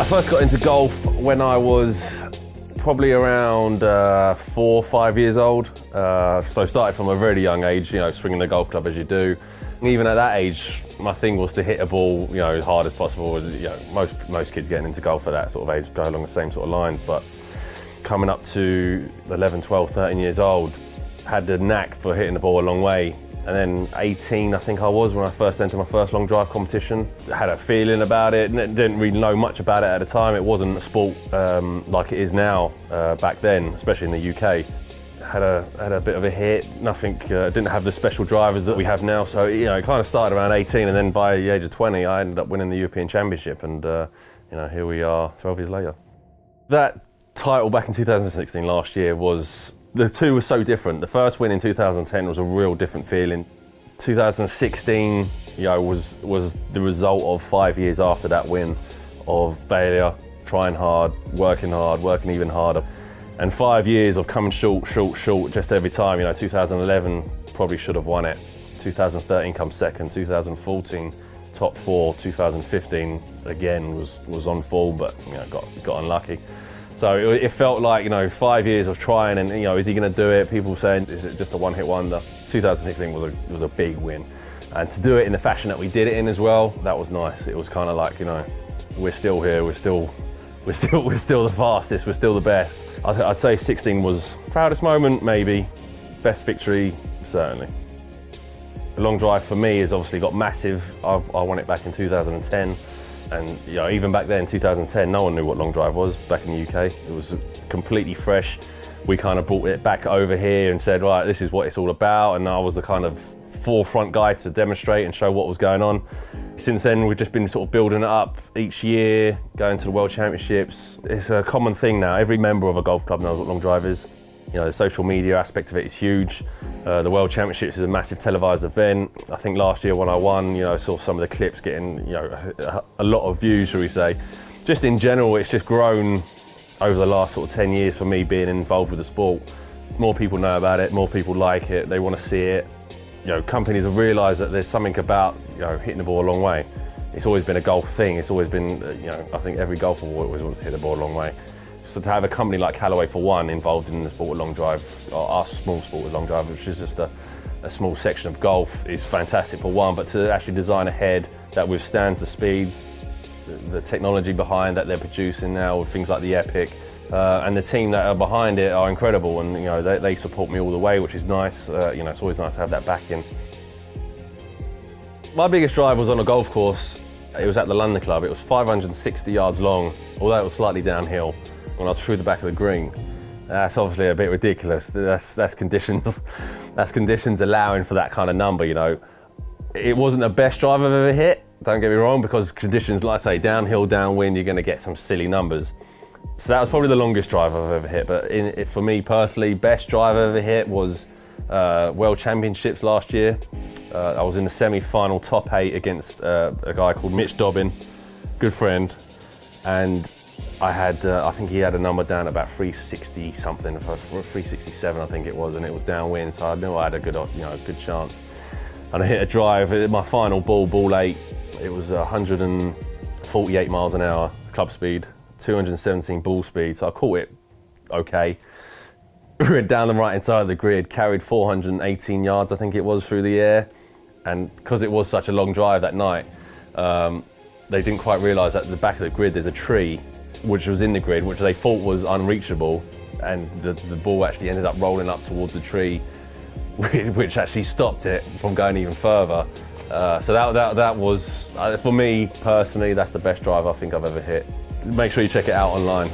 first got into golf when I was probably around 4 or 5 years old. So started from a really young age, swinging the golf club as you do. And even at that age, my thing was to hit a ball, as hard as possible. Most kids getting into golf at that sort of age go along the same sort of lines. But coming up to 11, 12, 13 years old, had the knack for hitting the ball a long way. And then 18, I think I was, when I first entered my first long drive competition. Had a feeling about it, didn't really know much about it at the time. It wasn't a sport like it is now back then, especially in the UK. Had a bit of a hit, nothing, didn't have the special drivers that we have now. So, it kind of started around 18, and then by the age of 20, I ended up winning the European Championship, and here we are 12 years later. That title back in 2016, last year, the two were so different. The first win in 2010 was a real different feeling. 2016, was the result of 5 years after that win of failure, trying hard, working even harder. And 5 years of coming short just every time. 2011 probably should have won it. 2013 come second, 2014 top four, 2015 again was on full, but got unlucky. So it felt like 5 years of trying, and is he going to do it? People saying, is it just a one-hit wonder? 2016 was a big win, and to do it in the fashion that we did it in as well, that was nice. It was kind of like we're still here, we're still the fastest, we're still the best. I'd say 16 was proudest moment, maybe. Best victory, certainly. The long drive for me has obviously got massive. I won it back in 2010. And even back then, 2010, no one knew what long drive was back in the UK. It was completely fresh. We kind of brought it back over here and said, right, this is what it's all about. And I was the kind of forefront guy to demonstrate and show what was going on. Since then, we've just been sort of building it up each year, going to the World Championships. It's a common thing now. Every member of a golf club knows what long drive is. The social media aspect of it is huge. The World Championships is a massive televised event. I think last year when I won, I saw some of the clips getting, a lot of views, shall we say. Just in general, it's just grown over the last sort of 10 years for me being involved with the sport. More people know about it, more people like it, they want to see it. Companies have realised that there's something about, hitting the ball a long way. It's always been a golf thing. It's always been, I think every golfer always wants to hit the ball a long way. So to have a company like Callaway, for one, involved in the sport of long drive, or our small sport of long drive, which is just a small section of golf, is fantastic for one, but to actually design a head that withstands the speeds, the technology behind that they're producing now with things like the Epic, and the team that are behind it are incredible, and they support me all the way, which is nice. It's always nice to have that backing. My biggest drive was on a golf course. It was at the London Club. It was 560 yards long, although it was slightly downhill. When I was through the back of the green. That's obviously a bit ridiculous. That's conditions. That's conditions allowing for that kind of number. It wasn't the best drive I've ever hit. Don't get me wrong, because conditions, like I say, downhill, downwind, you're going to get some silly numbers. So that was probably the longest drive I've ever hit. But for me personally, best drive I've ever hit was World Championships last year. I was in the semi-final top 8 against a guy called Mitch Dobbin, good friend, and I think he had a number down at about 360 something, 367 I think it was, and it was downwind, so I knew I had a good chance. And I hit a drive, my final ball 8, it was 148 miles an hour club speed, 217 ball speed, so I caught it okay. Went down the right hand side of the grid, carried 418 yards I think it was through the air, and because it was such a long drive that night, they didn't quite realise that at the back of the grid there's a tree which was in the grid, which they thought was unreachable, and the ball actually ended up rolling up towards the tree, which actually stopped it from going even further. So that was, for me personally, that's the best drive I think I've ever hit. Make sure you check it out online.